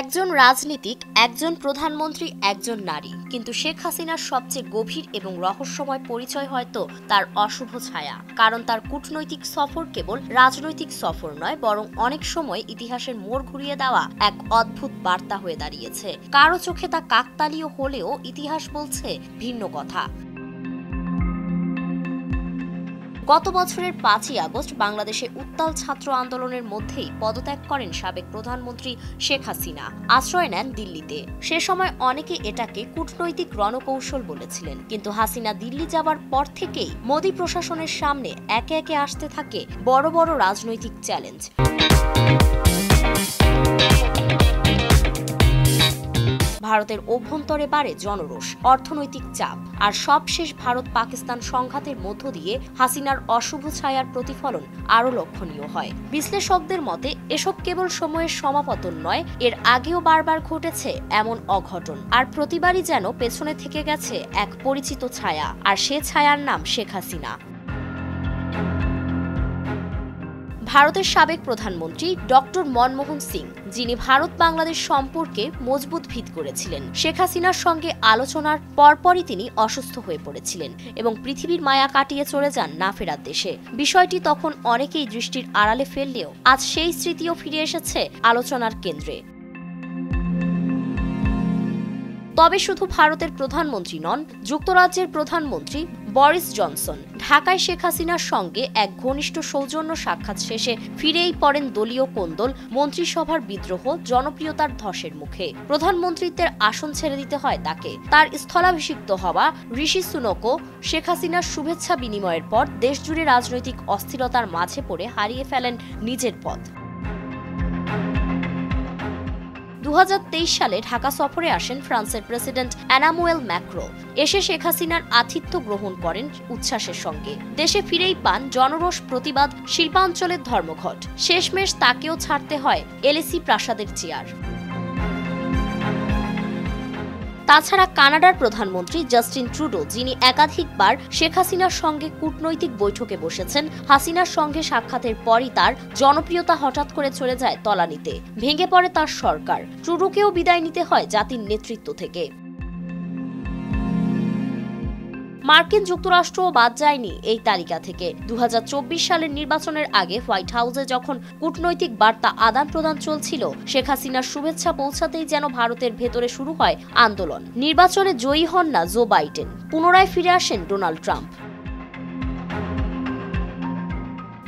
একজন রাজনীতিক, একজন প্রধানমন্ত্রী, একজন নারী, কিন্তু শেখ হাসিনার সবচেয়ে গভীর এবং রহস্যময় পরিচয় হয়তো তার অশুভ ছায়া। কারণ তার কূটনৈতিক সফর কেবল রাজনৈতিক সফর নয়, বরং অনেক সময় ইতিহাসের মোড় ঘুরিয়ে দেওয়া এক অদ্ভুত বার্তা হয়ে দাঁড়িয়েছে। কারো চোখে তা কাকতালীয় হলেও ইতিহাস বলছে ভিন্ন কথা। গত বছরের 5ই আগস্ট বাংলাদেশে উত্তাল ছাত্র আন্দোলনের মধ্যেই পদত্যাগ করেন সাবেক প্রধানমন্ত্রী শেখ হাসিনা। আশ্রয় নেন দিল্লিতে। সে সময় অনেকে এটাকে কূটনৈতিক রণকৌশল বলেছিলেন, কিন্তু হাসিনা দিল্লি যাবার পর থেকেই মোদী প্রশাসনের সামনে একে একে আসতে থাকে বড় বড় রাজনৈতিক চ্যালেঞ্জ। ভারতের অভ্যন্তরে বাড়ে জনরোষ, অর্থনৈতিক চাপ, আর সবশেষ ভারত পাকিস্তান সংঘাতের মধ্য দিয়ে হাসিনার অশুভ ছায়ার প্রতিফলন আরও লক্ষণীয় হয়। বিশ্লেষকদের মতে এসব কেবল সময়ের সমাপতন নয়, এর আগেও বারবার ঘটেছে এমন অঘটন, আর প্রতিবারই যেন পেছনে থেকে গেছে এক পরিচিত ছায়া, আর সে ছায়ার নাম শেখ হাসিনা। ভারতের সাবেক প্রধানমন্ত্রী ডক্টর মনমোহন সিং, যিনি ভারত বাংলাদেশ সম্পর্কে মজবুত ভিত করেছিলেন, শেখ হাসিনার সঙ্গে আলোচনার পরপরই তিনি অসুস্থ হয়ে পড়েছিলেন এবং পৃথিবীর মায়া কাটিয়ে চলে যান না ফেরার দেশে। বিষয়টি তখন অনেকেই দৃষ্টির আড়ালে ফেললেও আজ সেই স্মৃতিও ফিরে এসেছে আলোচনার কেন্দ্রে। তবে শুধু ভারতের প্রধানমন্ত্রী নন, যুক্তরাজ্যের প্রধানমন্ত্রী বরিস জনসন ঢাকায় শেখ হাসিনার সঙ্গে এক ঘনিষ্ঠ সৌজন্য সাক্ষাৎ শেষে ফিরেই পড়েন দলীয় কোন্দল, মন্ত্রিসভার বিদ্রোহ, জনপ্রিয়তার ধসের মুখে। প্রধানমন্ত্রীত্বের আসন ছেড়ে দিতে হয় তাকে। তার স্থলাভিষিক্ত হওয়া ঋষি সুনকও শেখ হাসিনার শুভেচ্ছা বিনিময়ের পর দেশজুড়ে রাজনৈতিক অস্থিরতার মাঝে পড়ে হারিয়ে ফেলেন নিজের পথ। 2023 সালে ঢাকা সফরে আসেন ফ্রান্সের প্রেসিডেন্ট এনামুয়েল ম্যাক্রো। এসে শেখ হাসিনার আতিথ্য গ্রহণ করেন উচ্ছ্বাসের সঙ্গে। দেশে ফিরেই পান জনরোষ, প্রতিবাদ, শিল্পাঞ্চলের ধর্মঘট। শেষমেশ তাকেও ছাড়তে হয় এলএসি প্রাসাদের চেয়ার। তাছাড়া কানাডার প্রধানমন্ত্রী জাস্টিন ট্রুডো, যিনি একাধিকবার শেখ হাসিনার সঙ্গে কূটনৈতিক বৈঠকে বসেছেন, হাসিনার সঙ্গে সাক্ষাতের পরই তার জনপ্রিয়তা হঠাৎ করে চলে যায় তলানিতে। ভেঙে পড়ে তার সরকার। ট্রুডোকেও বিদায় নিতে হয় জাতির নেতৃত্ব থেকে। মার্কিন যুক্তরাষ্ট্রও বাদ যায়নি এই তালিকা থেকে। 2024 সালের নির্বাচনের আগে হোয়াইট হাউসে যখন কূটনৈতিক বার্তা আদান প্রদান চলছিল, শেখ হাসিনার শুভেচ্ছা পৌঁছাতেই যেন ভারতের ভেতরে শুরু হয় আন্দোলন। নির্বাচনে জয়ী হন না জো বাইডেন, পুনরায় ফিরে আসেন ডোনাল্ড ট্রাম্প।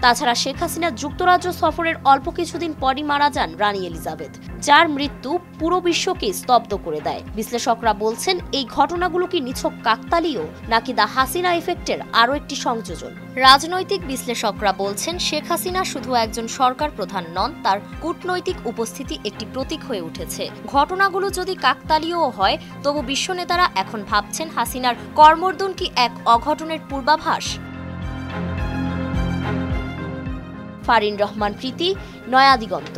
তাছাড়া শেখ হাসিনা যুক্তরাজ্য সফরের অল্প কিছুদিন পরই মারা যান রানী এলিজাবেথ, যার মৃত্যু পুরো বিশ্বকে স্তব্ধ করে দেয়। বিশ্লেষকরা বলছেন এই ঘটনাগুলো কি নিছক কাকতালীয়, নাকি দা হাসিনা ইফেক্টের আরও একটি সংযোজন? রাজনৈতিক বিশ্লেষকরা বলছেন শেখ হাসিনা শুধু একজন সরকার প্রধান নন, তার কূটনৈতিক উপস্থিতি একটি প্রতীক হয়ে উঠেছে। ঘটনাগুলো যদি কাকতালীয় হয়, তবু বিশ্ব নেতারা এখন ভাবছেন হাসিনার কর্মর্দন কি এক অঘটনের পূর্বাভাস? ফারিন রহমান প্রীতি, নয়া দিগন্ত।